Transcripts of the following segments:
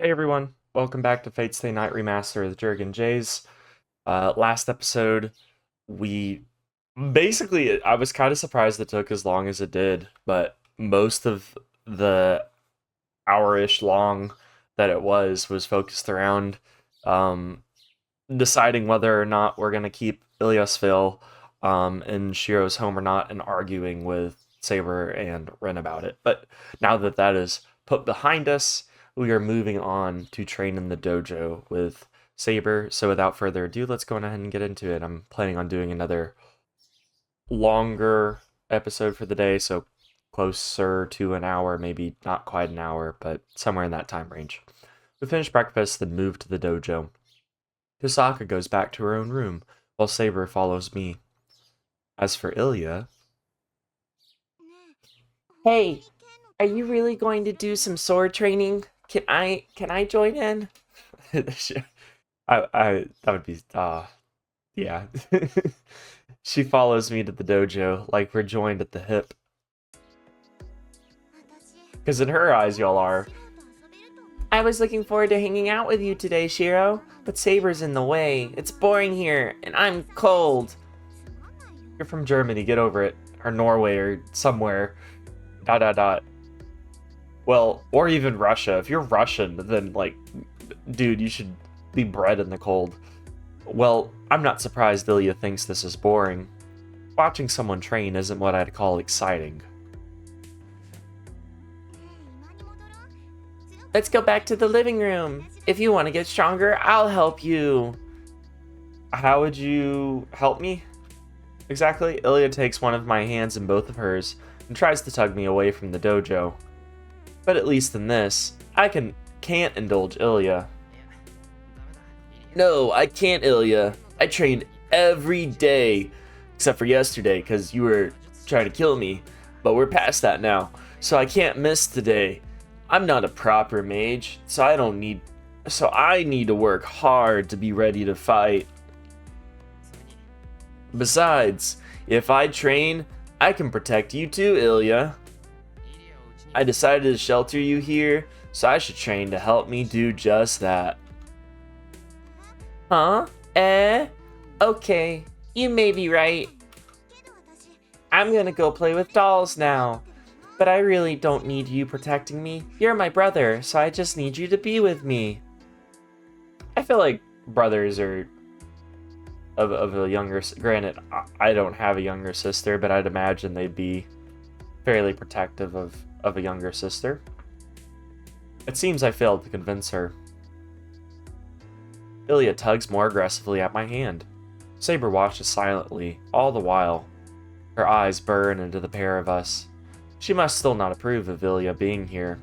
Hey everyone, welcome back to Fate Stay Night Remastered with Jurgen Jays. Last episode, we I was kind of surprised it took as long as it did, but most of the hour-ish long that it was focused around um, deciding whether or not we're going to keep Ilyasville in Shirou's home or not, and arguing with Saber and Ren about it. But now that that is put behind us, we are moving on to train in the dojo with Saber. So without further ado, let's go ahead and get into it. I'm planning on doing another longer episode for the day, so closer to an hour, maybe not quite an hour, but somewhere in that time range. We finish breakfast, then move to the dojo. Tohsaka goes back to her own room, while Saber follows me. As for Illya, Hey, are you really going to do some sword training? Can I join in? that would be yeah. She follows me to the dojo like we're joined at the hip. Because in her eyes, y'all are. I was looking forward to hanging out with you today, Shiro, but Saber's in the way. It's boring here, and I'm cold. You're from Germany, get over it. Or Norway or somewhere. ... Well, or even Russia. If you're Russian, then, like, dude, you should be bred in the cold. Well, I'm not surprised Illya thinks this is boring. Watching someone train isn't what I'd call exciting. Let's go back to the living room. If you want to get stronger, I'll help you. How would you help me? Exactly. Illya takes one of my hands in both of hers and tries to tug me away from the dojo. But at least in this, can't indulge Illya. No, I can't, Illya. I trained every day, except for yesterday, because you were trying to kill me. But we're past that now, so I can't miss today. I'm not a proper mage, so I need to work hard to be ready to fight. Besides, if I train, I can protect you too, Illya. I decided to shelter you here, so I should train to help me do just that. Huh? Okay, you may be right. I'm gonna go play with dolls now. But I really don't need you protecting me. You're my brother, so I just need you to be with me. I feel like brothers are of a younger... Granted, I don't have a younger sister, but I'd imagine they'd be fairly protective of a younger sister. It seems I failed to convince her. Illya tugs more aggressively at my hand. Saber watches silently, all the while. Her eyes burn into the pair of us. She must still not approve of Illya being here,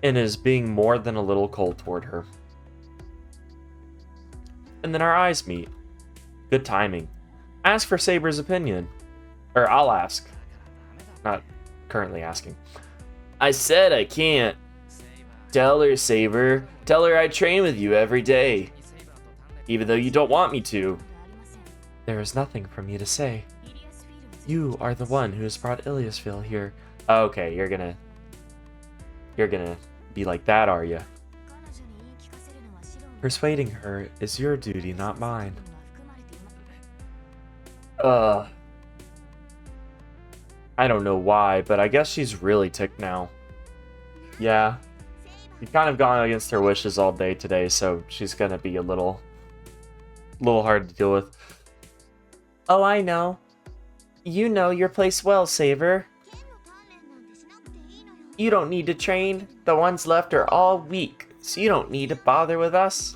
and is being more than a little cold toward her. And then our eyes meet. Good timing. Ask for Saber's opinion. Or I'll ask. Not currently asking. I said I can't. Tell her, Saber. Tell her I train with you every day. Even though you don't want me to. There is nothing for me to say. You are the one who has brought Ilyasville here. Okay, you're gonna be like that, are you? Persuading her is your duty, not mine. I don't know why, but I guess she's really ticked now. Yeah. You've kind of gone against her wishes all day today, so she's gonna be a little hard to deal with. Oh, I know. You know your place well, Saber. You don't need to train. The ones left are all weak, so you don't need to bother with us.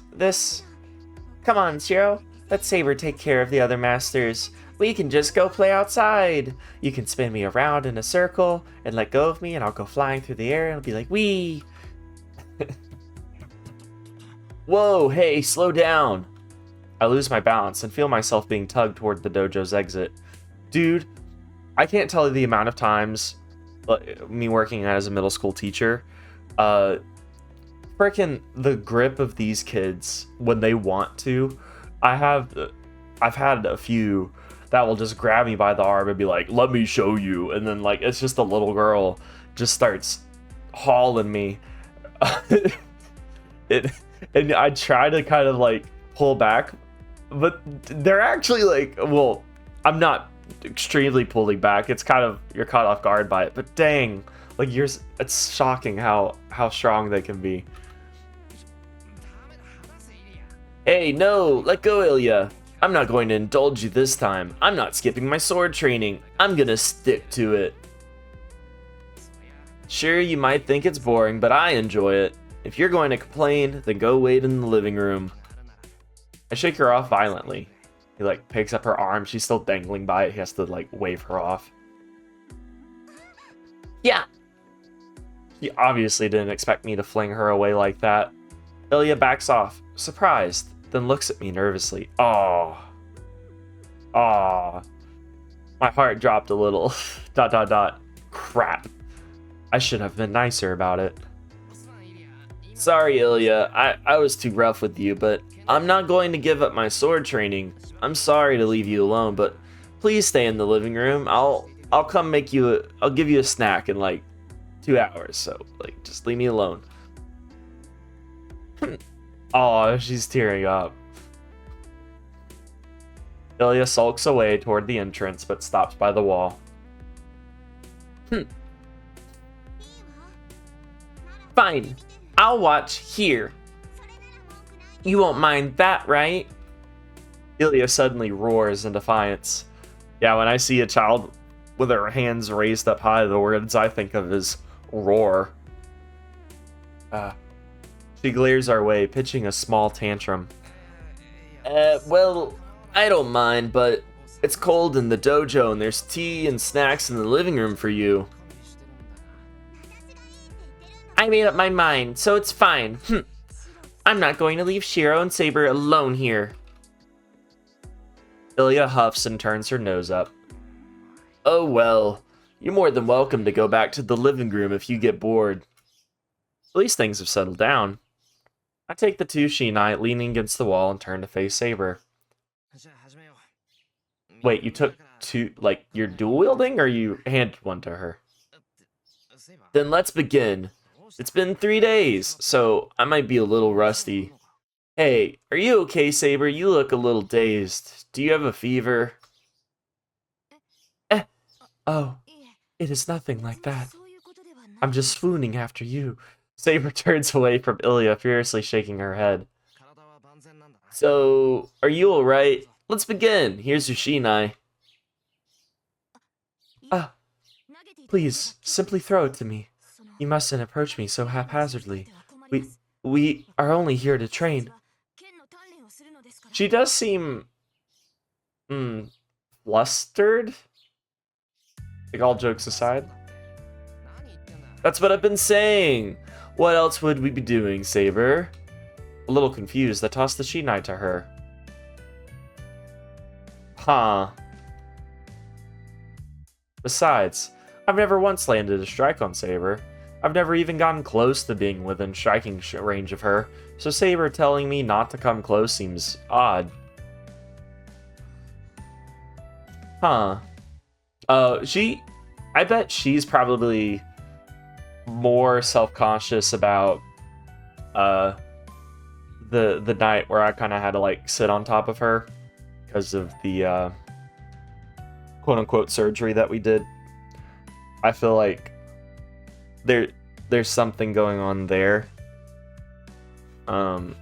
Come on, Shiro. Let Saber take care of the other masters. We can just go play outside. You can spin me around in a circle and let go of me, and I'll go flying through the air and I'll be like, wee. Whoa, hey, slow down. I lose my balance and feel myself being tugged toward the dojo's exit. Dude, I can't tell you the amount of times, me working as a middle school teacher, frickin' the grip of these kids when they want to. I've had a few that will just grab me by the arm and be like, let me show you. And then, like, it's just a little girl just starts hauling me. it, and I try to kind of like pull back, but they're actually like, well, I'm not extremely pulling back. It's kind of, you're caught off guard by it, but dang, like it's shocking how strong they can be. Hey, no, let go, Illya. I'm not going to indulge you this time. I'm not skipping my sword training. I'm gonna stick to it. Sure, you might think it's boring, but I enjoy it. If you're going to complain, then go wait in the living room. I shake her off violently. He like picks up her arm. She's still dangling by it. He has to like wave her off. Yeah. He obviously didn't expect me to fling her away like that. Illya backs off, surprised, then looks at me nervously. Oh. Oh. My heart dropped a little. ... Crap. I should have been nicer about it. Sorry, Illya. I was too rough with you, but I'm not going to give up my sword training. I'm sorry to leave you alone, but please stay in the living room. I'll come make you I'll give you a snack in like 2 hours, so like just leave me alone. Oh, she's tearing up. Illya sulks away toward the entrance, but stops by the wall. Fine. I'll watch here. You won't mind that, right? Illya suddenly roars in defiance. Yeah, when I see a child with her hands raised up high, the words I think of is roar. She glares our way, pitching a small tantrum. Well, I don't mind, but it's cold in the dojo and there's tea and snacks in the living room for you. I made up my mind, so it's fine. I'm not going to leave Shirou and Saber alone here. Illya huffs and turns her nose up. Oh well, you're more than welcome to go back to the living room if you get bored. At least things have settled down. I take the two shinai, leaning against the wall, and turn to face Saber. Wait, you took two, like, you're dual wielding, or you handed one to her? Then let's begin. It's been 3 days, so I might be a little rusty. Hey, are you okay, Saber? You look a little dazed. Do you have a fever? Oh, it is nothing like that. I'm just swooning after you. Saber turns away from Illya, furiously shaking her head. So, are you alright? Let's begin. Here's your shinai. Please, simply throw it to me. You mustn't approach me so haphazardly. We are only here to train. She does seem... flustered? Like, all jokes aside. That's what I've been saying. What else would we be doing, Saber? A little confused, I toss the shinai to her. Huh. Besides, I've never once landed a strike on Saber. I've never even gotten close to being within striking range of her, so Saber telling me not to come close seems odd. Huh. I bet she's probably more self-conscious about the night where I kind of had to like sit on top of her because of the quote-unquote surgery that we did. I feel like there's something going on there. I'm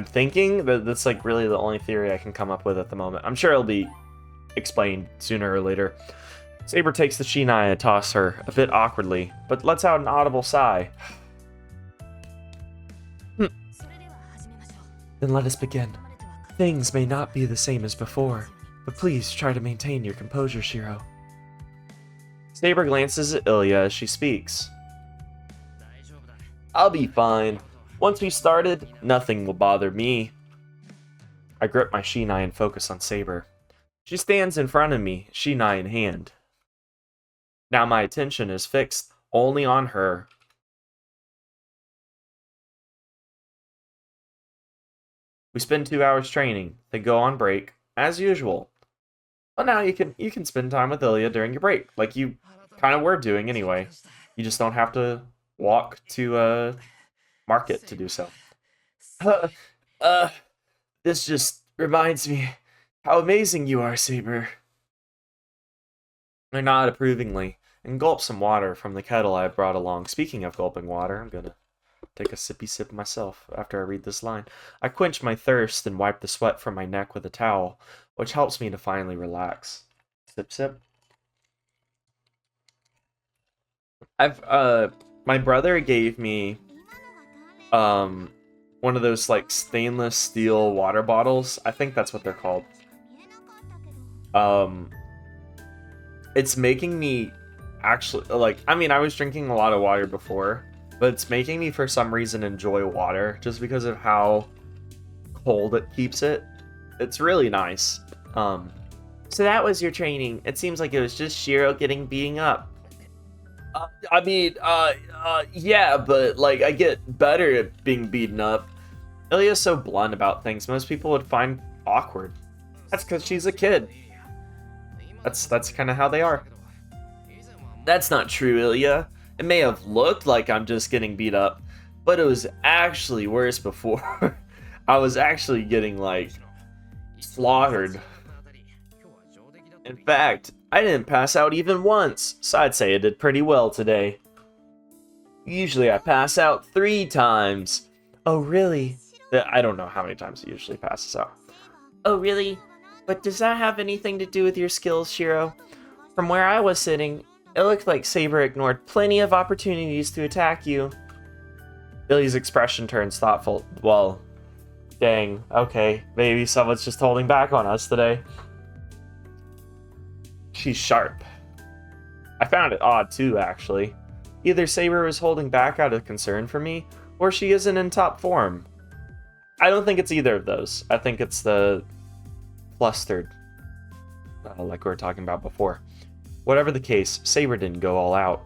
thinking that that's like really the only theory I can come up with at the moment. I'm sure it'll be explained sooner or later. Saber takes the shinai and tosses her, a bit awkwardly, but lets out an audible sigh. Then let us begin. Things may not be the same as before, but please try to maintain your composure, Shirou. Saber glances at Illya as she speaks. I'll be fine. Once we started, nothing will bother me. I grip my shinai and focus on Saber. She stands in front of me, shinai in hand. Now my attention is fixed only on her. We spend 2 hours training, then go on break, as usual. Well, now you can spend time with Illya during your break, like you kind of were doing anyway. You just don't have to walk to mark it to do so. Uh, this just reminds me how amazing you are, Saber. I nod approvingly and gulp some water from the kettle I brought along. Speaking of gulping water, I'm gonna take a sippy sip myself after I read this line. I quench my thirst and wipe the sweat from my neck with a towel, which helps me to finally relax. Sip, sip. My brother gave me one of those like stainless steel water bottles. I think that's what they're called. It's making me actually like, I mean, I was drinking a lot of water before, but it's making me for some reason enjoy water just because of how cold it keeps it. It's really nice. So that was your training. It seems like it was just Shirou getting beaten up. Yeah, but like I get better at being beaten up. Illya's so blunt about things most people would find awkward. That's because she's a kid. That's kind of how they are. That's not true, Illya. It may have looked like I'm just getting beat up, but it was actually worse before. I was actually getting like slaughtered. In fact, I didn't pass out even once, so I'd say I did pretty well today. Usually I pass out 3 times. Oh, really? I don't know how many times he usually passes out. Oh, really? But does that have anything to do with your skills, Shirou? From where I was sitting, it looked like Saber ignored plenty of opportunities to attack you. Billy's expression turns thoughtful. Well, dang, okay, maybe someone's just holding back on us today. She's sharp. I found it odd too, actually. Either Saber was holding back out of concern for me, or she isn't in top form. I don't think it's either of those. I think it's the flustered, like we were talking about before. Whatever the case, Saber didn't go all out.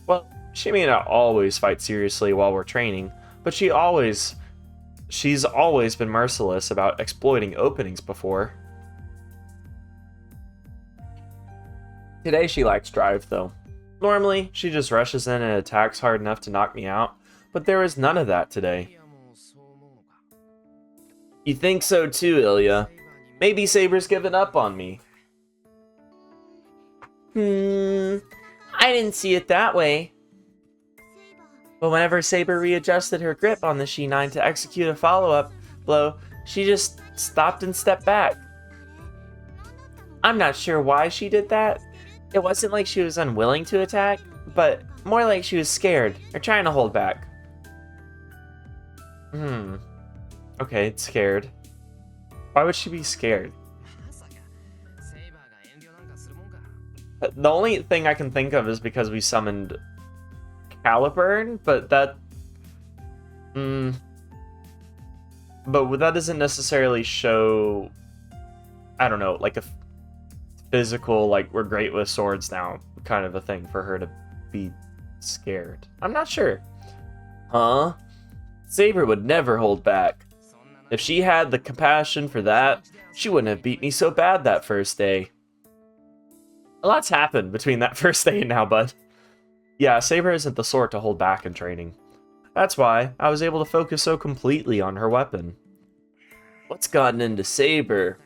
Well, she may not always fight seriously while we're training, but she's always been merciless about exploiting openings before. Today she lacks drive, though. Normally, she just rushes in and attacks hard enough to knock me out, but there was none of that today. You think so too, Illya? Maybe Saber's given up on me. I didn't see it that way. But whenever Saber readjusted her grip on the She-9 to execute a follow-up blow, she just stopped and stepped back. I'm not sure why she did that. It wasn't like she was unwilling to attack, but more like she was scared or trying to hold back. Okay, scared. Why would she be scared? The only thing I can think of is because we summoned Caliburn, but that... But that doesn't necessarily show... I don't know, like a physical, like, we're great with swords now kind of a thing for her to be scared. I'm not sure. Huh? Saber would never hold back. If she had the compassion for that, she wouldn't have beat me so bad that first day. A lot's happened between that first day and now, bud. Yeah, Saber isn't the sort to hold back in training. That's why I was able to focus so completely on her weapon. What's gotten into Saber?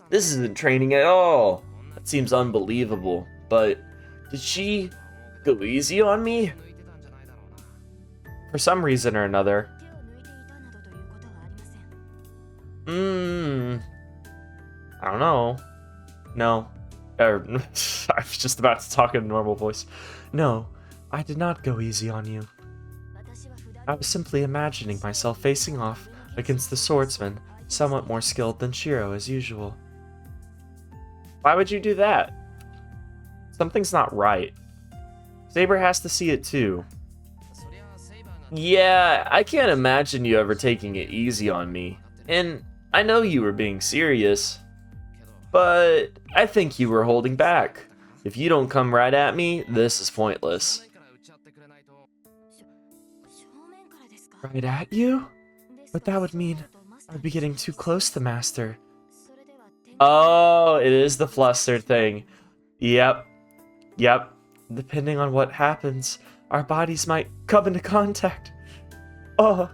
This isn't training at all. That seems unbelievable, but did she go easy on me? For some reason or another. I don't know. No. I was just about to talk in a normal voice. No, I did not go easy on you. I was simply imagining myself facing off against the swordsman, somewhat more skilled than Shirou as usual. Why would you do that? Something's not right. Saber has to see it too. Yeah, I can't imagine you ever taking it easy on me. And I know you were being serious. But I think you were holding back. If you don't come right at me, this is pointless. Right at you? But that would mean I'd be getting too close to Master. Oh, it is the flustered thing. Yep. Depending on what happens, our bodies might come into contact. Oh.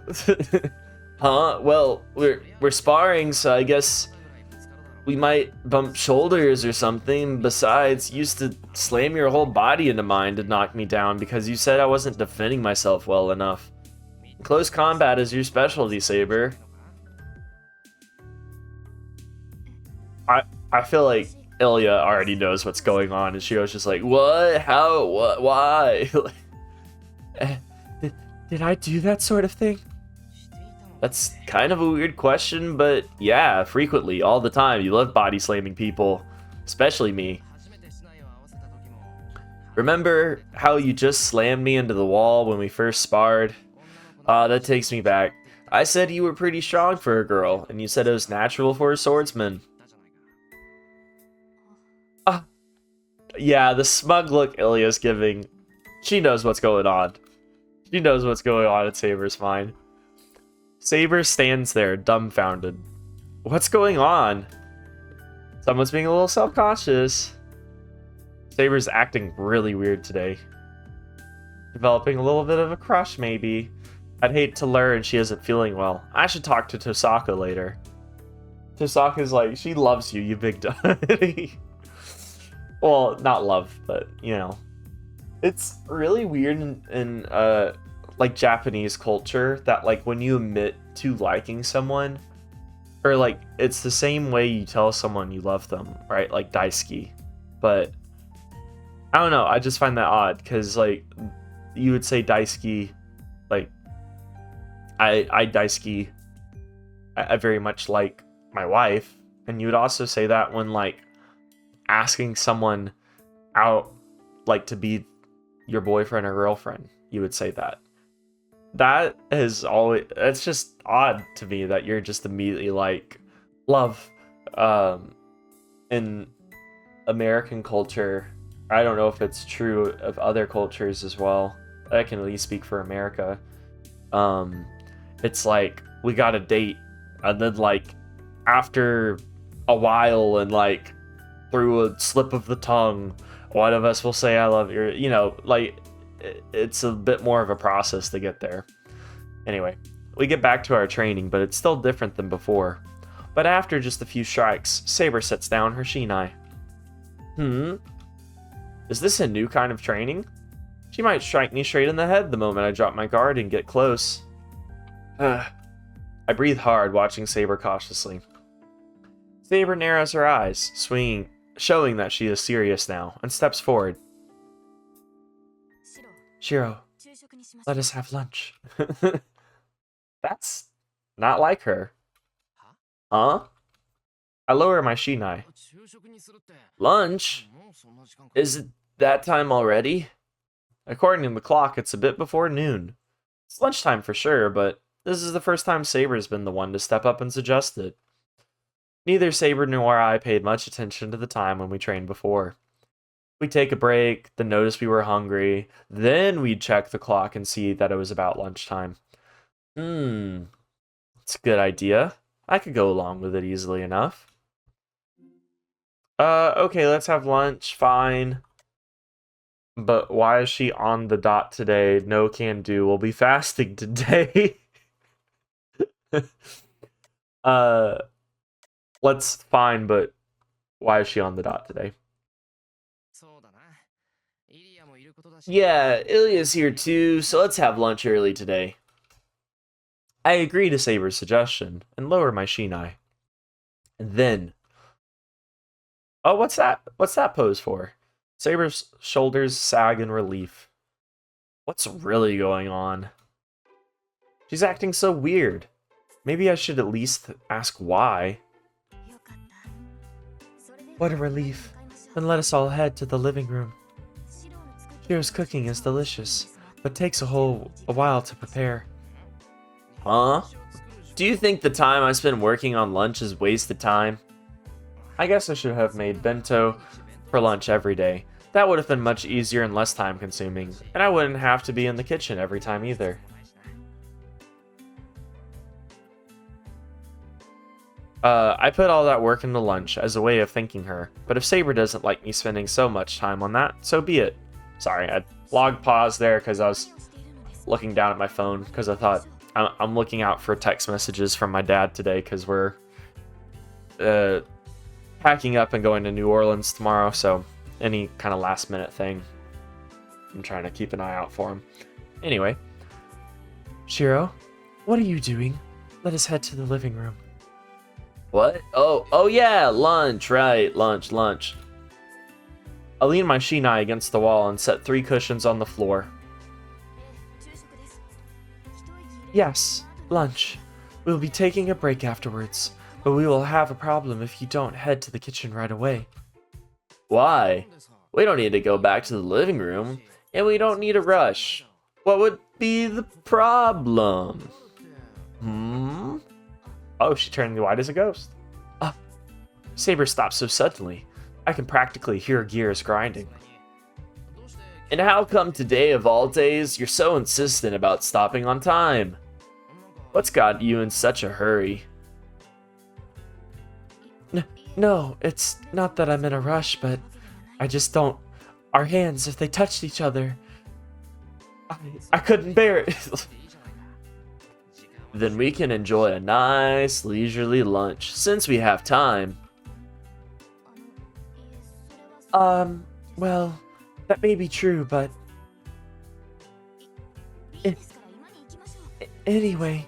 Huh? Well, we're sparring, so I guess we might bump shoulders or something. Besides, you used to slam your whole body into mine to knock me down because you said I wasn't defending myself well enough. Close combat is your specialty, Saber. I feel like Illya already knows what's going on, and Shiro's just like, what? How? What? Why? Did I do that sort of thing? That's kind of a weird question, but yeah, frequently, all the time. You love body slamming people, especially me. Remember how you just slammed me into the wall when we first sparred? That takes me back. I said you were pretty strong for a girl, and you said it was natural for a swordsman. Yeah, the smug look Illya's giving. She knows what's going on. She knows what's going on at Saber's mind. Saber stands there, dumbfounded. What's going on? Someone's being a little self-conscious. Saber's acting really weird today. Developing a little bit of a crush, maybe. I'd hate to learn she isn't feeling well. I should talk to Tohsaka later. Tohsaka's like, she loves you, you big dummy. Well, not love, but, you know. It's really weird in like, Japanese culture that, like, when you admit to liking someone, or, like, it's the same way you tell someone you love them, right? Like, daisuki. But, I don't know, I just find that odd, because, like, you would say daisuki, like, I daisuki, I very much like my wife, and you would also say that when, like, asking someone out, like, to be your boyfriend or girlfriend, you would say that. That is always, it's just odd to me that you're just immediately like, love. In American culture, I don't know if it's true of other cultures as well. I can at least speak for America. It's like, we got a date, and then, like, after a while and, like, through a slip of the tongue, one of us will say I love you, you know, like, it's a bit more of a process to get there. Anyway, we get back to our training, but it's still different than before. But after just a few strikes, Saber sets down her shinai. Is this a new kind of training? She might strike me straight in the head the moment I drop my guard and get close. I breathe hard, watching Saber cautiously. Saber narrows her eyes, showing that she is serious now, and steps forward. Shirou, let us have lunch. That's not like her. Huh? I lower my shinai. Lunch? Is it that time already? According to the clock, it's a bit before noon. It's lunchtime for sure, but this is the first time Saber's been the one to step up and suggest it. Neither Saber nor I paid much attention to the time when we trained before. We'd take a break, then notice we were hungry, then we'd check the clock and see that it was about lunchtime. It's a good idea. I could go along with it easily enough. Okay, let's have lunch, fine. But why is she on the dot today? No can do. We'll be fasting today. Let's fine, but why is she on the dot today? Yeah, Illya's here too, so let's have lunch early today. I agree to Saber's suggestion and lower my shinai. And then... Oh, what's that? What's that pose for? Saber's shoulders sag in relief. What's really going on? She's acting so weird. Maybe I should at least ask why. What a relief. Then let us all head to the living room. Shirou's cooking is delicious, but takes a while to prepare. Huh? Do you think the time I spend working on lunch is wasted time? I guess I should have made bento for lunch every day. That would have been much easier and less time consuming, and I wouldn't have to be in the kitchen every time either. I put all that work into lunch as a way of thanking her, but if Saber doesn't like me spending so much time on that, so be it. Sorry, I log paused there because I was looking down at my phone because I thought I'm looking out for text messages from my dad today because we're packing up and going to New Orleans tomorrow. So any kind of last minute thing, I'm trying to keep an eye out for him. Anyway, Shirou, what are you doing? Let us head to the living room. What? Oh yeah, lunch, right, lunch. I lean my shinai against the wall and set 3 cushions on the floor. Yes, lunch. We'll be taking a break afterwards, but we will have a problem if you don't head to the kitchen right away. Why? We don't need to go back to the living room, and we don't need a rush. What would be the problem? Oh, she turned white as a ghost. Saber stopped so suddenly. I can practically hear gears grinding. And how come today of all days you're so insistent about stopping on time? What's got you in such a hurry? No, it's not that I'm in a rush, but I just don't... Our hands, if they touched each other... I couldn't bear it. Then we can enjoy a nice, leisurely lunch, since we have time. Well, that may be true, but... Anyway,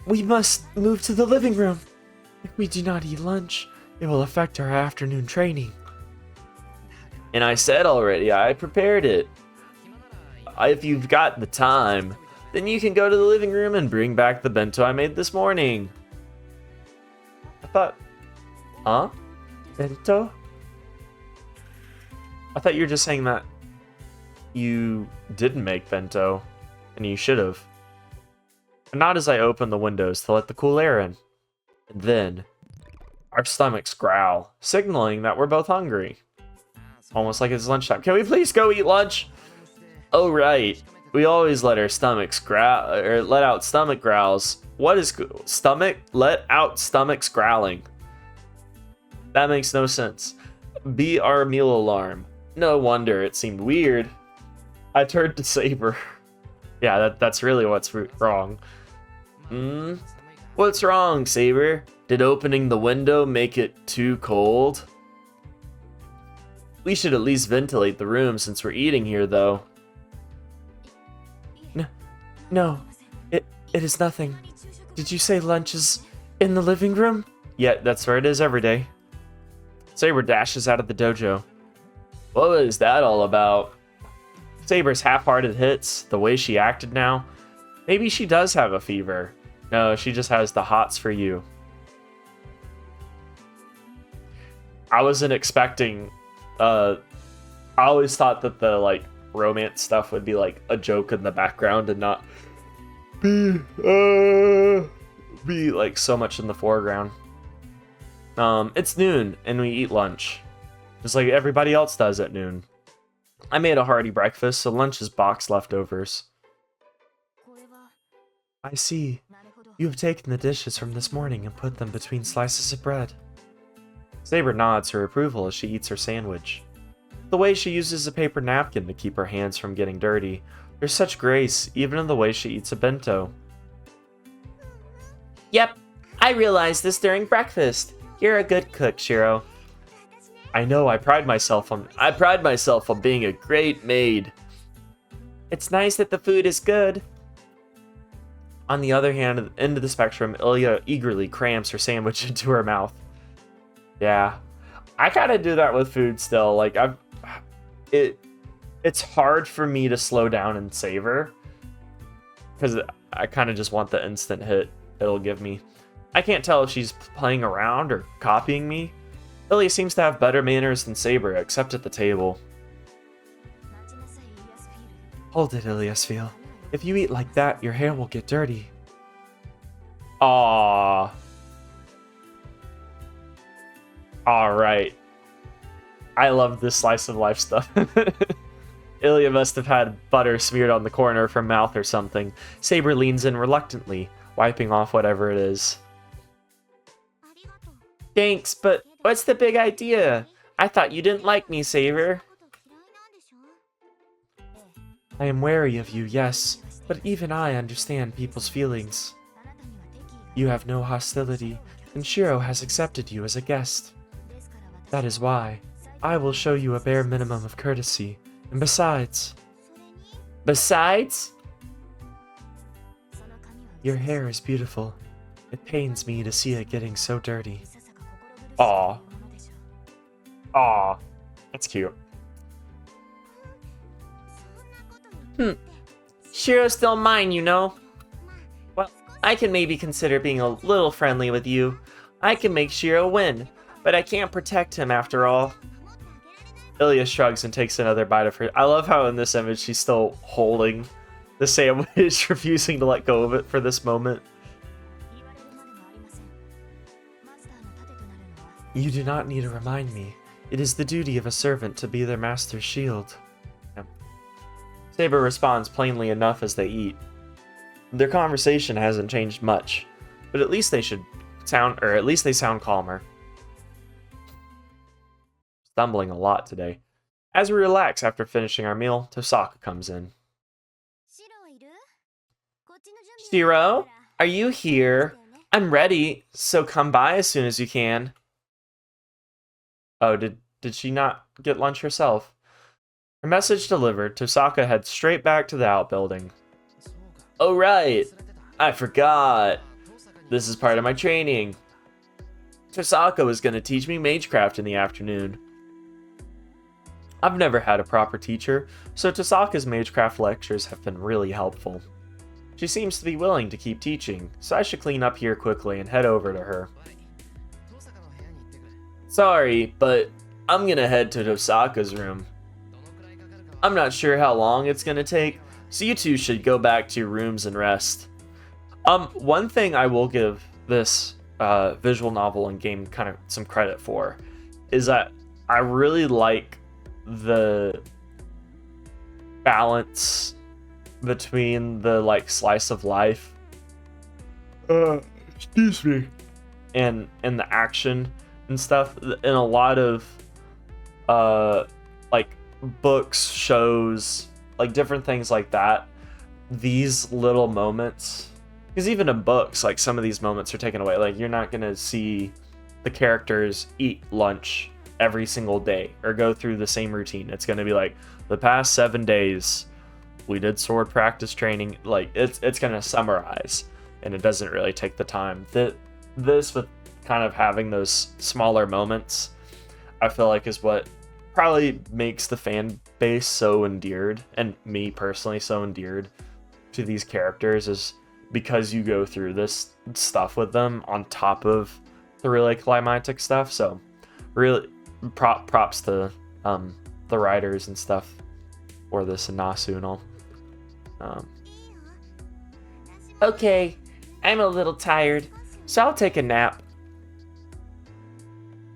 we must move to the living room. If we do not eat lunch, it will affect our afternoon training. And I said already, I prepared it. If you've got the time, then you can go to the living room and bring back the bento I made this morning. I thought... Huh? Bento? I thought you were just saying that you didn't make bento, and you should have. I nod as I open the windows to let the cool air in. And then, our stomachs growl, signaling that we're both hungry. Almost like it's lunchtime. Can we please go eat lunch? Oh, right. We always let our stomachs growl, or let out stomach growls. What is stomach? Let out stomachs growling. That makes no sense. Be our meal alarm. No wonder it seemed weird. I turned to Saber. Yeah, that's really what's wrong. What's wrong, Saber? Did opening the window make it too cold? We should at least ventilate the room since we're eating here, though. No, it is nothing. Did you say lunch is in the living room? Yeah, that's where it is every day. Saber dashes out of the dojo. What was that all about? Saber's half-hearted hits, the way she acted now. Maybe she does have a fever. No, she just has the hots for you. I wasn't expecting... I always thought that the, like, romance stuff would be, like, a joke in the background and not be like, so much in the foreground. It's noon, and we eat lunch. Just like everybody else does at noon. I made a hearty breakfast, so lunch is box leftovers. I see. You have taken the dishes from this morning and put them between slices of bread. Saber nods her approval as she eats her sandwich. The way she uses a paper napkin to keep her hands from getting dirty. There's such grace, even in the way she eats a bento. Yep, I realized this during breakfast. You're a good cook, Shirou. I know, I pride myself on being a great maid. It's nice that the food is good. On the other hand, at the end of the spectrum, Illya eagerly crams her sandwich into her mouth. Yeah, I kind of do that with food still. Like it's hard for me to slow down and savor because I kind of just want the instant hit it'll give me. I can't tell if she's playing around or copying me. Illya seems to have better manners than Saber, except at the table. Hold it, Ilyasfeel. If you eat like that, your hair will get dirty. Aww. Alright. I love this slice of life stuff. Illya must have had butter smeared on the corner of her mouth or something. Saber leans in reluctantly, wiping off whatever it is. Thanks, but what's the big idea? I thought you didn't like me, Saber. I am wary of you, yes, but even I understand people's feelings. You have no hostility, and Shirou has accepted you as a guest. That is why I will show you a bare minimum of courtesy, and besides... Besides? Your hair is beautiful. It pains me to see it getting so dirty. Aw. Aw. That's cute. Shirou's still mine, you know. Well, I can maybe consider being a little friendly with you. I can make Shirou win, but I can't protect him after all. Illya shrugs and takes another bite of her. I love how in this image she's still holding the sandwich, refusing to let go of it for this moment. You do not need to remind me. It is the duty of a servant to be their master's shield. Yeah. Saber responds plainly enough as they eat. Their conversation hasn't changed much, but at least they sound calmer. Stumbling a lot today. As we relax after finishing our meal, Tohsaka comes in. Shirou, are you here? I'm ready, so come by as soon as you can. Oh, did she not get lunch herself? Her message delivered, Tohsaka heads straight back to the outbuilding. Oh right, I forgot. This is part of my training. Tohsaka was going to teach me magecraft in the afternoon. I've never had a proper teacher, so Tohsaka's magecraft lectures have been really helpful. She seems to be willing to keep teaching, so I should clean up here quickly and head over to her. Sorry, but I'm gonna head to Tohsaka's room. I'm not sure how long it's gonna take, so you two should go back to your rooms and rest. One thing I will give this visual novel and game kind of some credit for is that I really like the balance between the like slice of life excuse me and the action and stuff in a lot of like books, shows, like different things like that. These little moments, because even in books, like some of these moments are taken away. Like you're not gonna see the characters eat lunch every single day or go through the same routine. It's gonna be like the past 7 days we did sword practice training. Like it's gonna summarize, and it doesn't really take the time. This with kind of having those smaller moments, I feel like is what probably makes the fan base so endeared, and me personally so endeared to these characters, is because you go through this stuff with them on top of the really climactic stuff. So really props to the writers and stuff for this, and Nasu and all. Okay, I'm a little tired, so I'll take a nap.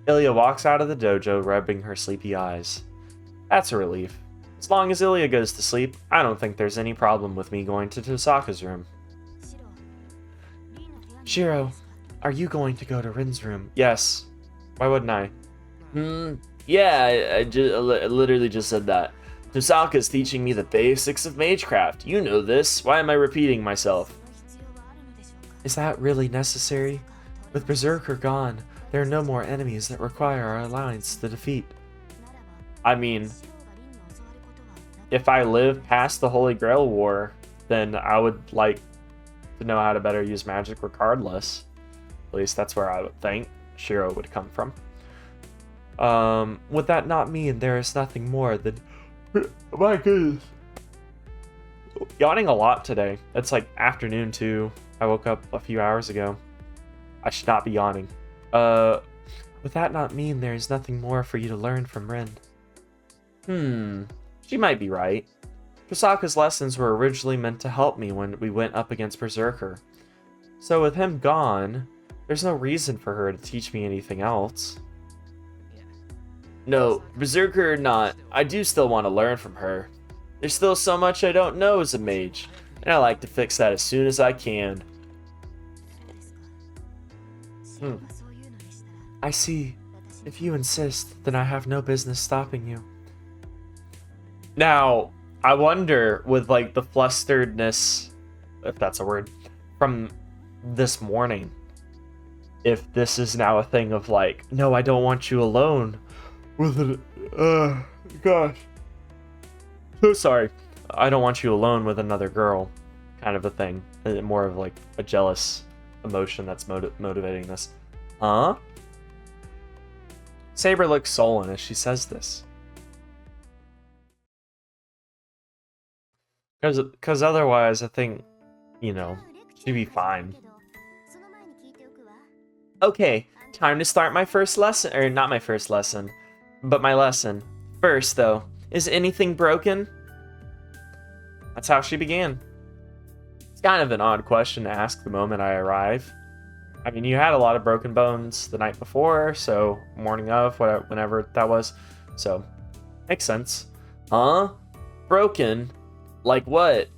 Illya walks out of the dojo, rubbing her sleepy eyes. That's a relief. As long as Illya goes to sleep, I don't think there's any problem with me going to Tohsaka's room. Shirou, are you going to go to Rin's room? Yes. Why wouldn't I? Yeah, I literally just said that. Tohsaka's teaching me the basics of magecraft. You know this. Why am I repeating myself? Is that really necessary? With Berserker gone, there are no more enemies that require our alliance to defeat. I mean, if I live past the Holy Grail War, then I would like to know how to better use magic regardless. At least that's where I would think Shirou would come from. Would that not mean there is nothing more than... My goodness. Yawning a lot today. It's like afternoon too. I woke up a few hours ago. I should not be yawning. Would that not mean there is nothing more for you to learn from Rin? She might be right. Tohsaka's lessons were originally meant to help me when we went up against Berserker. So with him gone, there's no reason for her to teach me anything else. No, Berserker or not, I do still want to learn from her. There's still so much I don't know as a mage, and I like to fix that as soon as I can. I see. If you insist, then I have no business stopping you. Now, I wonder, with like the flusteredness, if that's a word, from this morning, if this is now a thing of like, no, I don't want you alone with an, gosh. So sorry. I don't want you alone with another girl, kind of a thing. More of like a jealous emotion that's motivating this. Huh? Saber looks sullen as she says this. Because otherwise, I think, you know, she'd be fine. Okay, time to start my first lesson. Or not my first lesson, but my lesson. First, though, is anything broken? That's how she began. It's kind of an odd question to ask the moment I arrive. I mean, you had a lot of broken bones the night before, so morning of, whenever that was. So, makes sense. Huh? Broken? Like what?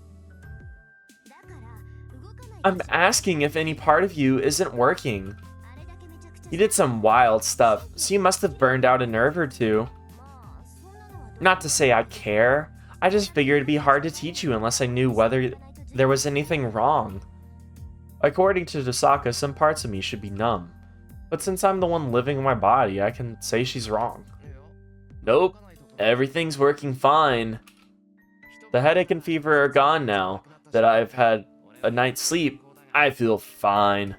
I'm asking if any part of you isn't working. You did some wild stuff, so you must have burned out a nerve or two. Not to say I care, I just figured it'd be hard to teach you unless I knew whether there was anything wrong. According to Tohsaka, some parts of me should be numb. But since I'm the one living in my body, I can say she's wrong. Nope, everything's working fine. The headache and fever are gone now that I've had a night's sleep. I feel fine.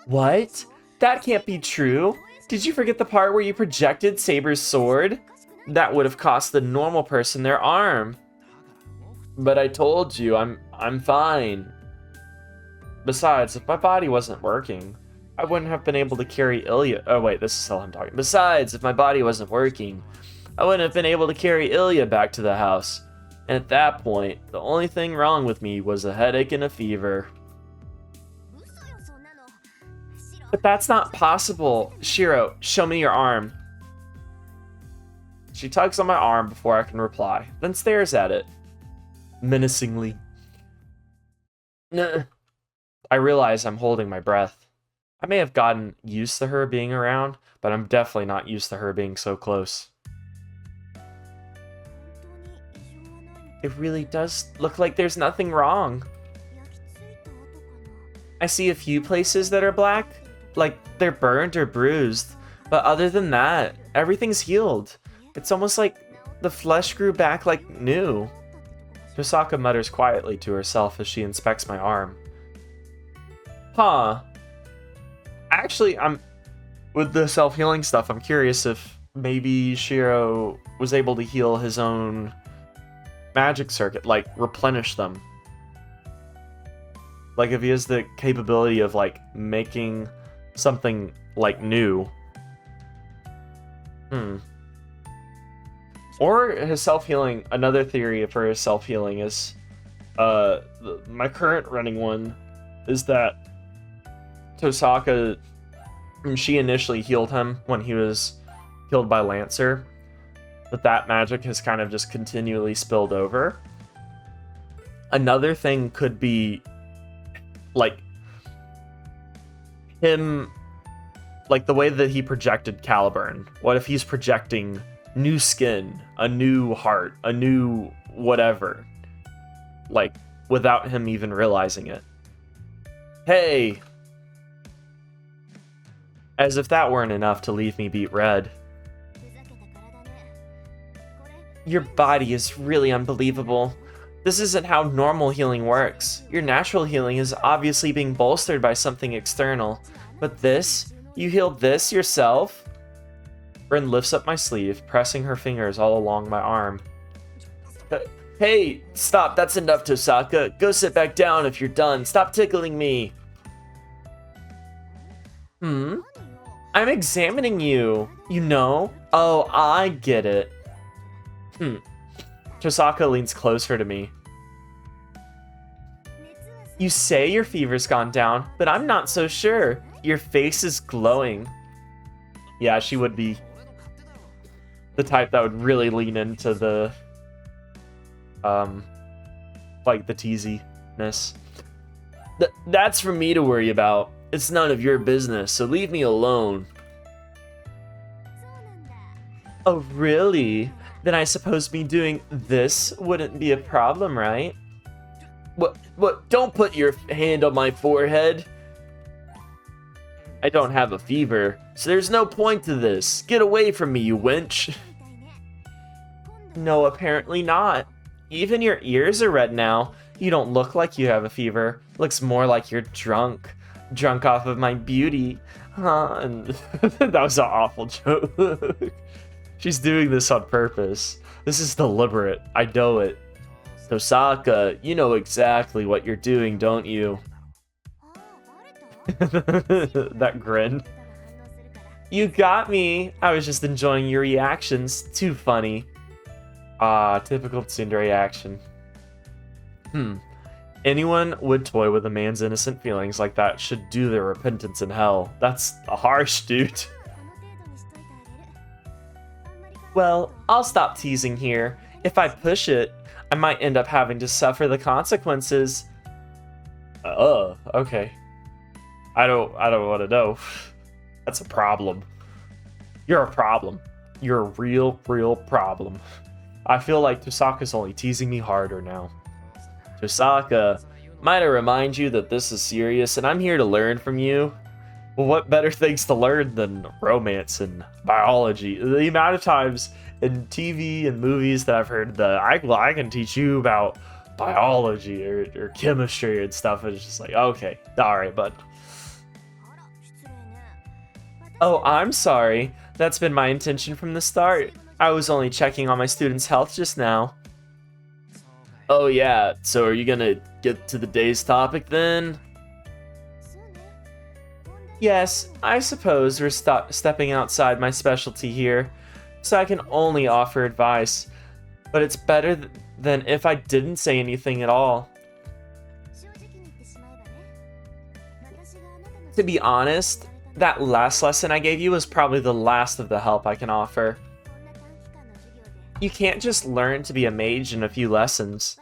What? That can't be true. Did you forget the part where you projected Saber's sword? That would have cost the normal person their arm. But I told you, I'm fine. Besides, if my body wasn't working, I wouldn't have been able to carry Illya. Oh wait, this is still him talking. Besides, if my body wasn't working, I wouldn't have been able to carry Illya back to the house. And at that point, the only thing wrong with me was a headache and a fever. But that's not possible. Shirou, show me your arm. She tugs on my arm before I can reply, then stares at it. Menacingly. Nuh. I realize I'm holding my breath. I may have gotten used to her being around, but I'm definitely not used to her being so close. It really does look like there's nothing wrong. I see a few places that are black, like they're burned or bruised, but other than that, everything's healed. It's almost like the flesh grew back like new. Tohsaka mutters quietly to herself as she inspects my arm. Huh. Actually, with the self-healing stuff, I'm curious if maybe Shirou was able to heal his own magic circuit, like replenish them. Like if he has the capability of like making something like new. Or his self-healing, another theory for his self-healing is, my current running one is that Tohsaka, she initially healed him when he was killed by Lancer, but that magic has kind of just continually spilled over. Another thing could be, like, him, like the way that he projected Caliburn. What if he's projecting new skin, a new heart, a new whatever, like without him even realizing it? Hey! As if that weren't enough to leave me beet red. Your body is really unbelievable. This isn't how normal healing works. Your natural healing is obviously being bolstered by something external. But this? You healed this yourself? Bryn lifts up my sleeve, pressing her fingers all along my arm. Hey, stop, that's enough, Tohsaka. Go sit back down if you're done. Stop tickling me. I'm examining you, you know? Oh, I get it. Tohsaka leans closer to me. You say your fever's gone down, but I'm not so sure. Your face is glowing. Yeah, she would be the type that would really lean into the, like the teasiness. That's for me to worry about. It's none of your business, so leave me alone. Oh, really? Then I suppose me doing this wouldn't be a problem, right? What? Don't put your hand on my forehead. I don't have a fever, so there's no point to this. Get away from me, you wench. No, apparently not. Even your ears are red now. You don't look like you have a fever. Looks more like you're drunk. Drunk off of my beauty. Huh? And that was an awful joke. She's doing this on purpose. This is deliberate. I know it. Tohsaka, you know exactly what you're doing, don't you? That grin. You got me. I was just enjoying your reactions. Too funny. Ah, typical tsundere action. Anyone would toy with a man's innocent feelings like that should do their repentance in hell. That's harsh, dude. Well, I'll stop teasing here. If I push it, I might end up having to suffer the consequences. Okay. I don't want to know. That's a problem. You're a problem. You're a real problem. I feel like Tohsaka's only teasing me harder now. Tohsaka, might I remind you that this is serious and I'm here to learn from you? Well, what better things to learn than romance and biology? The amount of times in TV and movies that I've heard that I can teach you about biology or chemistry and stuff, and it's just like, okay, alright, bud. Oh, I'm sorry. That's been my intention from the start. I was only checking on my students' health just now. Oh yeah, so are you gonna get to the day's topic then? Yes, I suppose we're stepping outside my specialty here, so I can only offer advice, but it's better than if I didn't say anything at all. To be honest, that last lesson I gave you was probably the last of the help I can offer. You can't just learn to be a mage in a few lessons.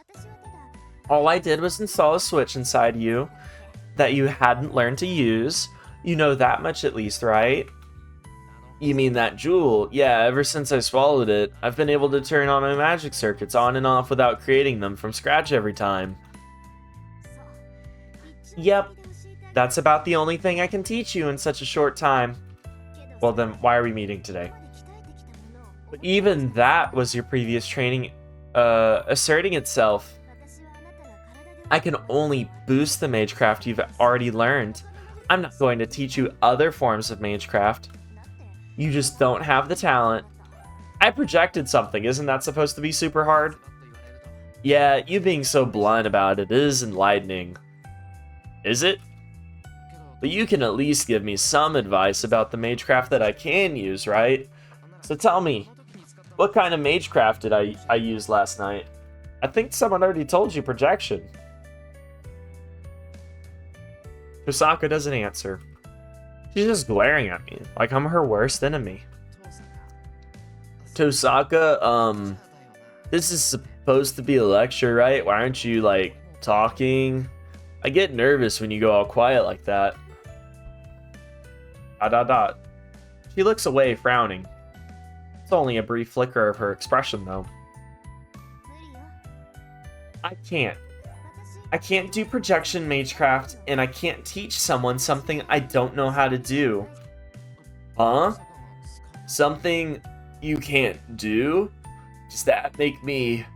All I did was install a switch inside you that you hadn't learned to use. You know that much at least, right? You mean that jewel? Yeah, ever since I swallowed it, I've been able to turn on my magic circuits on and off without creating them from scratch every time. Yep, that's about the only thing I can teach you in such a short time. Well then, why are we meeting today? But even that was your previous training asserting itself. I can only boost the magecraft you've already learned. I'm not going to teach you other forms of magecraft. You just don't have the talent. I projected something, isn't that supposed to be super hard? Yeah, you being so blunt about it is enlightening. Is it? But you can at least give me some advice about the magecraft that I can use, right? So tell me, what kind of magecraft did I use last night? I think someone already told you projection. Tohsaka doesn't answer. She's just glaring at me, like I'm her worst enemy. Tohsaka, this is supposed to be a lecture, right? Why aren't you, like, talking? I get nervous when you go all quiet like that. ... She looks away, frowning. It's only a brief flicker of her expression, though. I can't do projection magecraft, and I can't teach someone something I don't know how to do. Huh? Something you can't do? Does that make me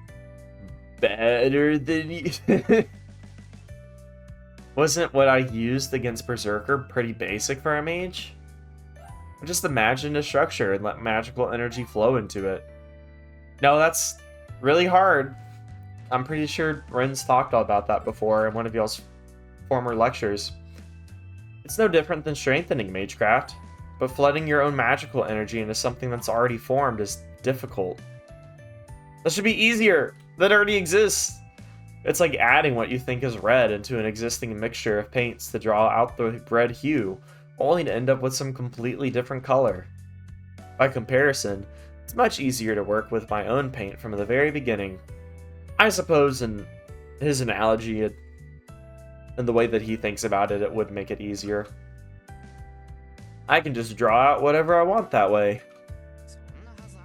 better than you? Wasn't what I used against Berserker pretty basic for a mage? I just imagined a structure and let magical energy flow into it. No, that's really hard. I'm pretty sure Ren's talked about that before in one of y'all's former lectures. It's no different than strengthening magecraft, but flooding your own magical energy into something that's already formed is difficult. That should be easier. That already exists. It's like adding what you think is red into an existing mixture of paints to draw out the red hue, only to end up with some completely different color. By comparison, it's much easier to work with my own paint from the very beginning. I suppose in his analogy, and the way that he thinks about it, it would make it easier. I can just draw out whatever I want that way.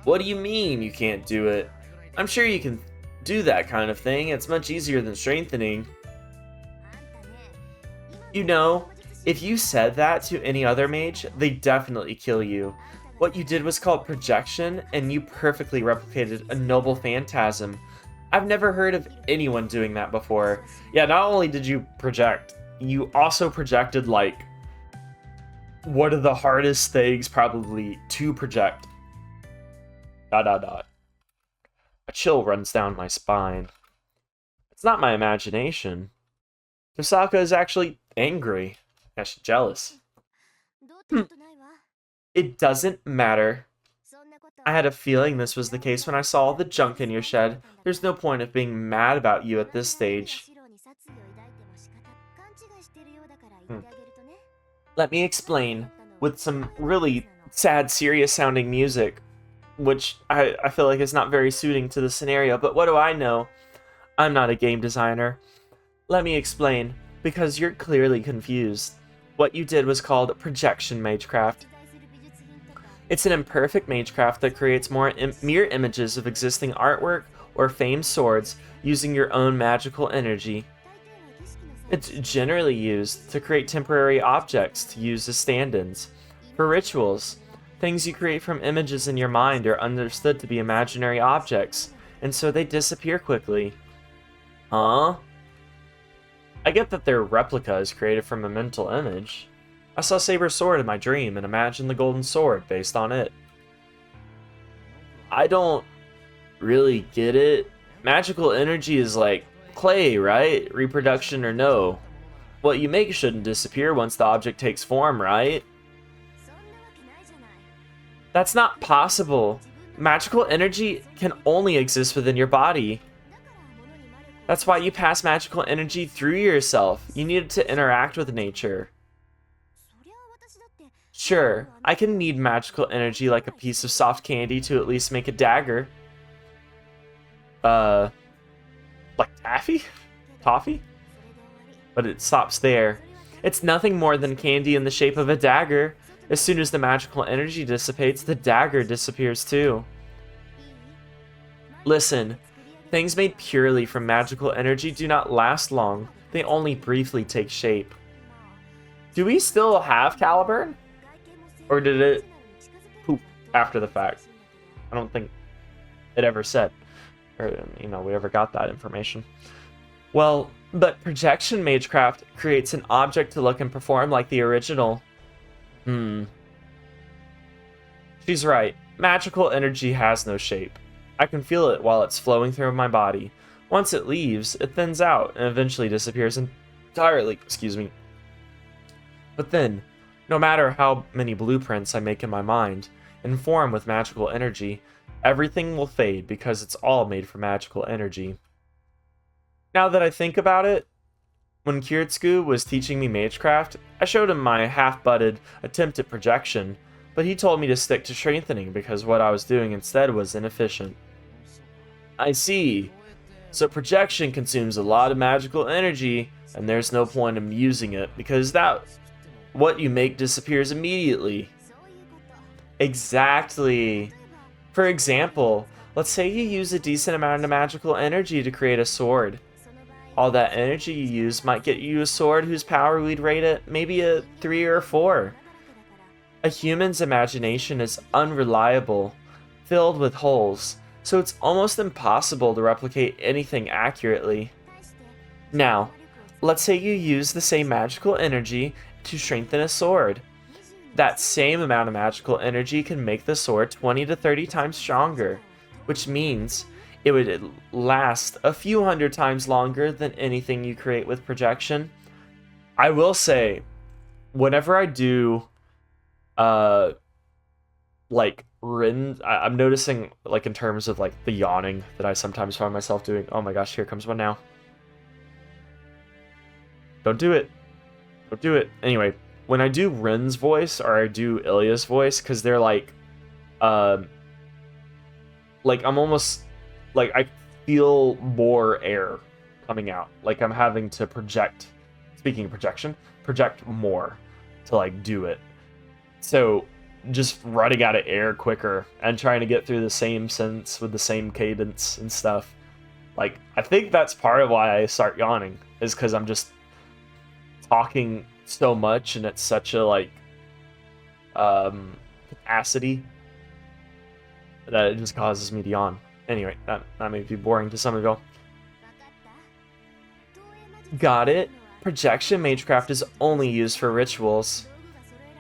What do you mean you can't do it? I'm sure you can do that kind of thing. It's much easier than strengthening. You know, if you said that to any other mage, they'd definitely kill you. What you did was called projection, and you perfectly replicated a noble phantasm. I've never heard of anyone doing that before. Yeah, not only did you project, you also projected, like, one of the hardest things probably to project. ... A chill runs down my spine. It's not my imagination. Tohsaka is actually angry. Yeah, she's jealous. It doesn't matter. I had a feeling this was the case when I saw all the junk in your shed. There's no point of being mad about you at this stage. Let me explain, with some really sad, serious-sounding music, which I feel like is not very suiting to the scenario, but what do I know? I'm not a game designer. Let me explain, because you're clearly confused. What you did was called projection magecraft. It's an imperfect magecraft that creates mere images of existing artwork or famed swords using your own magical energy. It's generally used to create temporary objects to use as stand-ins. For rituals, things you create from images in your mind are understood to be imaginary objects, and so they disappear quickly. Huh? I get that their replica is created from a mental image. I saw Saber's sword in my dream and imagined the golden sword based on it. I don't really get it. Magical energy is like clay, right? Reproduction or no. What you make shouldn't disappear once the object takes form, right? That's not possible. Magical energy can only exist within your body. That's why you pass magical energy through yourself. You needed to interact with nature. Sure, I can need magical energy like a piece of soft candy to at least make a dagger. Like taffy? Toffee? But it stops there. It's nothing more than candy in the shape of a dagger. As soon as the magical energy dissipates, the dagger disappears too. Listen, things made purely from magical energy do not last long. They only briefly take shape. Do we still have Caliburn? Or did it poof after the fact? I don't think it ever said. Or, we ever got that information. Well, but projection magecraft creates an object to look and perform like the original. She's right. Magical energy has no shape. I can feel it while it's flowing through my body. Once it leaves, it thins out and eventually disappears entirely. Excuse me. But then, no matter how many blueprints I make in my mind, and form with magical energy, everything will fade because it's all made from magical energy. Now that I think about it, when Kiritsugu was teaching me magecraft, I showed him my half-butted attempt at projection, but he told me to stick to strengthening because what I was doing instead was inefficient. I see. So projection consumes a lot of magical energy, and there's no point in using it because what you make disappears immediately. Exactly. For example, let's say you use a decent amount of magical energy to create a sword. All that energy you use might get you a sword whose power we'd rate at maybe a 3 or 4. A human's imagination is unreliable, filled with holes, so it's almost impossible to replicate anything accurately. Now, let's say you use the same magical energy to strengthen a sword. That same amount of magical energy can make the sword 20 to 30 times stronger, which means it would last a few hundred times longer than anything you create with projection. I will say, whenever I do, I'm noticing, like, in terms of, like, the yawning that I sometimes find myself doing. Oh my gosh, here comes one now. Don't do it. Don't do it. Anyway, when I do Rin's voice, or I do Illya's voice, because they're, I'm almost... I feel more air coming out. Like I'm having to project, speaking of projection, project more to, do it. So just running out of air quicker and trying to get through the same sentence with the same cadence and stuff. Like, I think that's part of why I start yawning, is because I'm just talking so much and it's such a, like, capacity that it just causes me to yawn. Anyway, that may be boring to some of y'all. Got it. Projection magecraft is only used for rituals.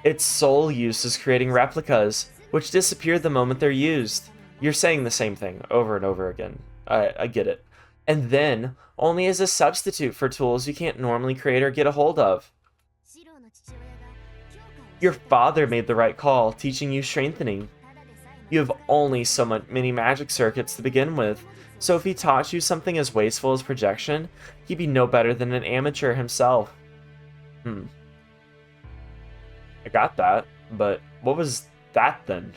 Its sole use is creating replicas, which disappear the moment they're used. You're saying the same thing over and over again. I get it. And then, only as a substitute for tools you can't normally create or get a hold of. Your father made the right call, teaching you strengthening. You have only many magic circuits to begin with, so if he taught you something as wasteful as projection, he'd be no better than an amateur himself. I got that, but what was that then?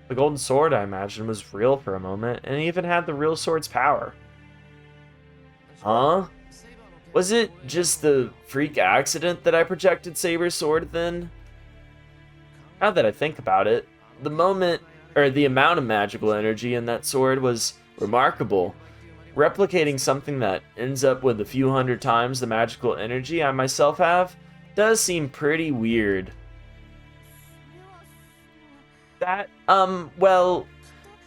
The golden sword, I imagine, was real for a moment, and it even had the real sword's power. Huh? Was it just the freak accident that I projected Saber's sword then? Now that I think about it, the amount of magical energy in that sword was remarkable. Replicating something that ends up with a few hundred times the magical energy I myself have does seem pretty weird. Well,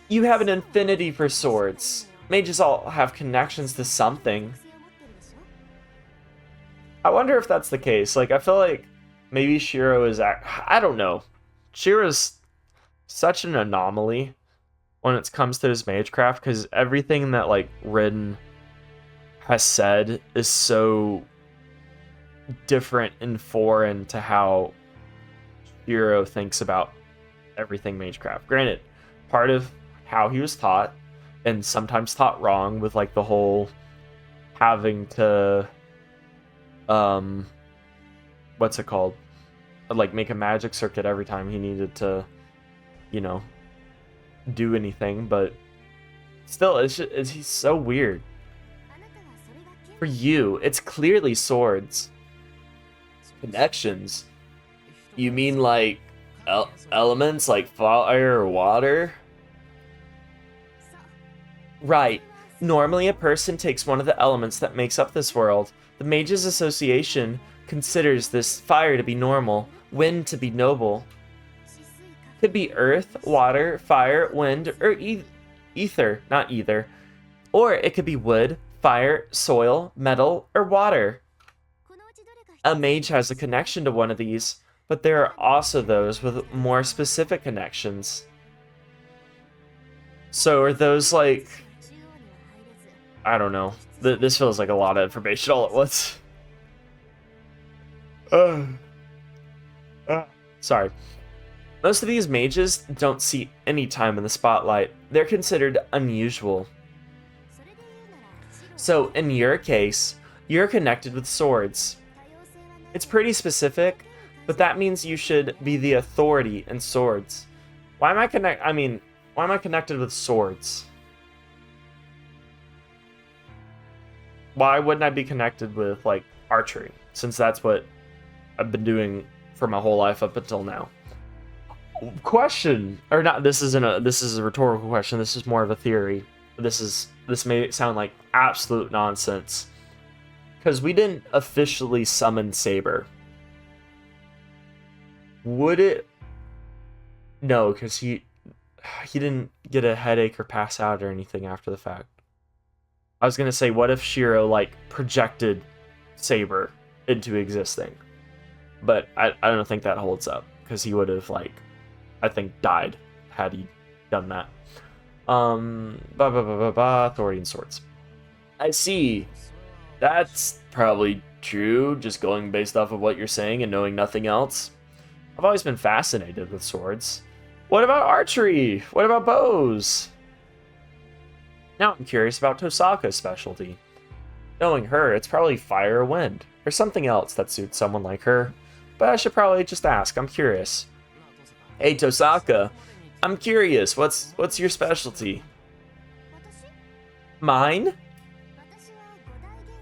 you have an infinity for swords. Mages all have connections to something. I wonder if that's the case. Like, I feel like maybe Shirou is... I don't know. Shirou's such an anomaly when it comes to his magecraft, because everything that, like, Rin has said is so different and foreign to how Shirou thinks about everything magecraft. Granted, part of how he was taught, and sometimes taught wrong, with like the whole having to what's it called, like make a magic circuit every time he needed to, you know, do anything. But still, he's so weird. For you, it's clearly swords. Connections? You mean like elements like fire or water? Right. Normally a person takes one of the elements that makes up this world. The Mages Association considers this fire to be normal, wind to be noble. Could be earth, water, fire, wind, or ether, not either. Or it could be wood, fire, soil, metal, or water. A mage has a connection to one of these, but there are also those with more specific connections. So are those like... I don't know. This feels like a lot of information all at once. Sorry. Most of these mages don't see any time in the spotlight. They're considered unusual. So in your case, you're connected with swords. It's pretty specific, but that means you should be the authority in swords. Why am I connected with swords? Why wouldn't I be connected with, like, archery? Since that's what I've been doing for my whole life up until now. Question, or not, this is a rhetorical question, this is more of a theory. This may sound like absolute nonsense. Because we didn't officially summon Saber. Would it? No, because he didn't get a headache or pass out or anything after the fact. I was gonna say, what if Shirou, like, projected Saber into existing? But I don't think that holds up, because he would have, like, I think died had he done that. Authority and swords. I see. That's probably true, just going based off of what you're saying and knowing nothing else. I've always been fascinated with swords. What about archery? What about bows? Now I'm curious about Tohsaka's specialty. Knowing her, it's probably fire or wind, or something else that suits someone like her. But I should probably just ask, I'm curious. Hey Tohsaka, I'm curious, what's your specialty? Mine?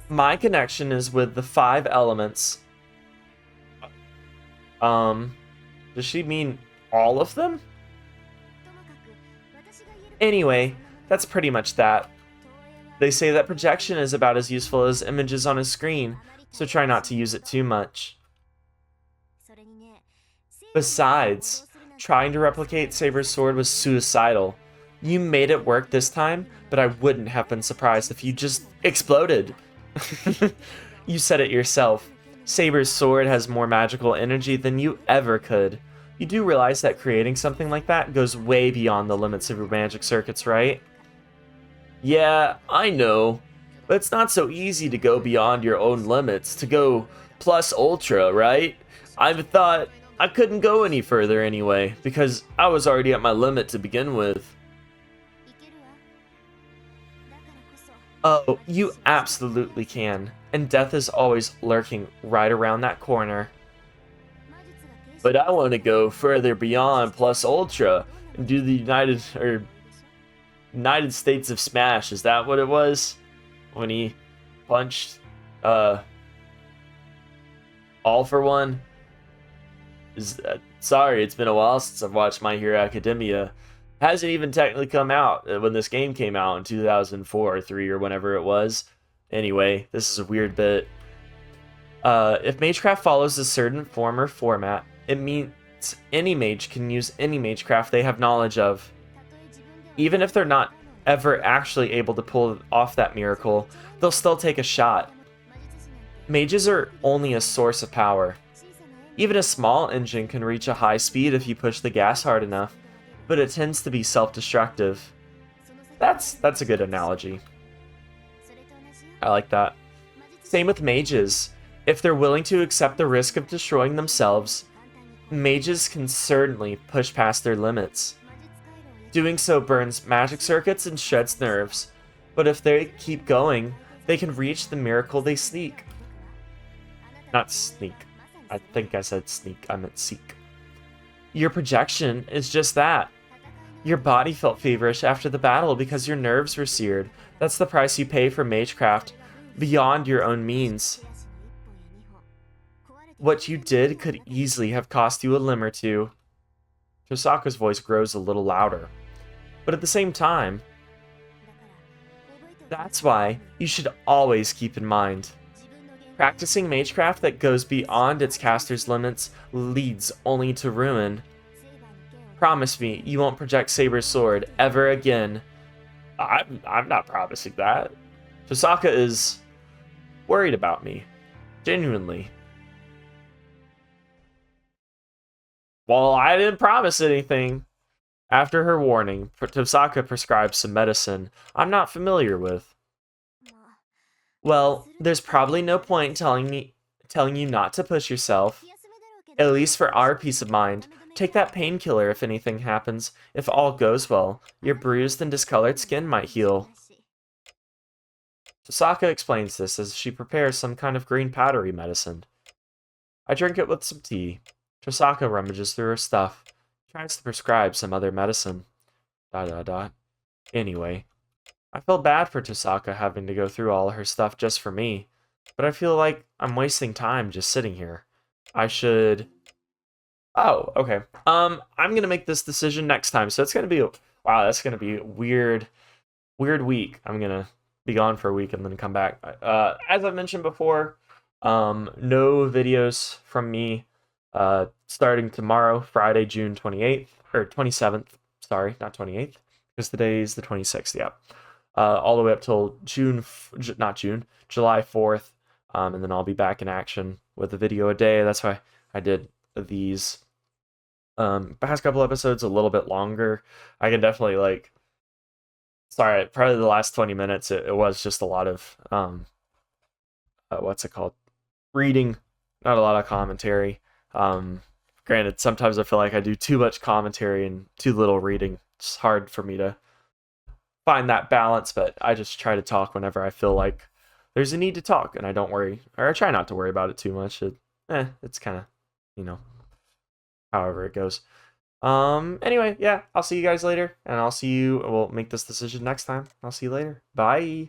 My connection is with the 5 elements. Does she mean All of them? Anyway, that's pretty much that. They say that projection is about as useful as images on a screen, so try not to use it too much. Besides, trying to replicate Saber's sword was suicidal. You made it work this time, but I wouldn't have been surprised if you just exploded. You said it yourself. Saber's sword has more magical energy than you ever could. You do realize that creating something like that goes way beyond the limits of your magic circuits, right? Yeah, I know. But it's not so easy to go beyond your own limits, to go plus ultra, right? I thought I couldn't go any further anyway, because I was already at my limit to begin with. Oh, you absolutely can, and death is always lurking right around that corner. But I want to go further beyond plus ultra and do the United States of Smash. Is that what it was? When he punched All for One? Sorry, it's been a while since I've watched My Hero Academia. Hasn't even technically come out when this game came out in 2004 or 3 or whenever it was. Anyway, this is a weird bit. If magecraft follows a certain form or format, it means any mage can use any magecraft they have knowledge of. Even if they're not ever actually able to pull off that miracle, they'll still take a shot. Mages are only a source of power. Even a small engine can reach a high speed if you push the gas hard enough, but it tends to be self-destructive. That's a good analogy. I like that. Same with mages. If they're willing to accept the risk of destroying themselves, mages can certainly push past their limits. Doing so burns magic circuits and shreds nerves, but if they keep going, they can reach the miracle they seek. Not sneak. I think I said sneak, I meant seek. Your projection is just that. Your body felt feverish after the battle because your nerves were seared. That's the price you pay for magecraft, beyond your own means. What you did could easily have cost you a limb or two. Tohsaka's voice grows a little louder. But at the same time, that's why you should always keep in mind. Practicing magecraft that goes beyond its caster's limits leads only to ruin. Promise me you won't project Saber's sword ever again. I'm not promising that. Tohsaka is worried about me. Genuinely. Well, I didn't promise anything. After her warning, Tohsaka prescribed some medicine I'm not familiar with. Well, there's probably no point telling you not to push yourself. At least for our peace of mind, take that painkiller if anything happens. If all goes well, your bruised and discolored skin might heal. Tohsaka explains this as she prepares some kind of green powdery medicine. I drink it with some tea. Tohsaka rummages through her stuff, tries to prescribe some other medicine. ... Anyway, I feel bad for Tohsaka having to go through all her stuff just for me, but I feel like I'm wasting time just sitting here. I should... Oh, okay. I'm gonna make this decision next time, so it's gonna be... Wow, that's gonna be a weird week. I'm gonna be gone for a week and then come back. As I've mentioned before, no videos from me starting tomorrow, Friday, June 28th, or 27th. Sorry, not 28th, because today is the 26th, yeah. All the way up till July 4th, and then I'll be back in action with a video a day. That's why I did these past couple episodes a little bit longer. I can definitely, like, sorry, probably the last 20 minutes, it was just a lot of, what's it called? Reading, not a lot of commentary. Granted, sometimes I feel like I do too much commentary and too little reading. It's hard for me to find that balance, but I just try to talk whenever I feel like there's a need to talk, and I don't worry, or I try not to worry about it too much. It's kind of, however it goes. Anyway, yeah, I'll see you guys later, and we'll make this decision next time. I'll see you later. Bye.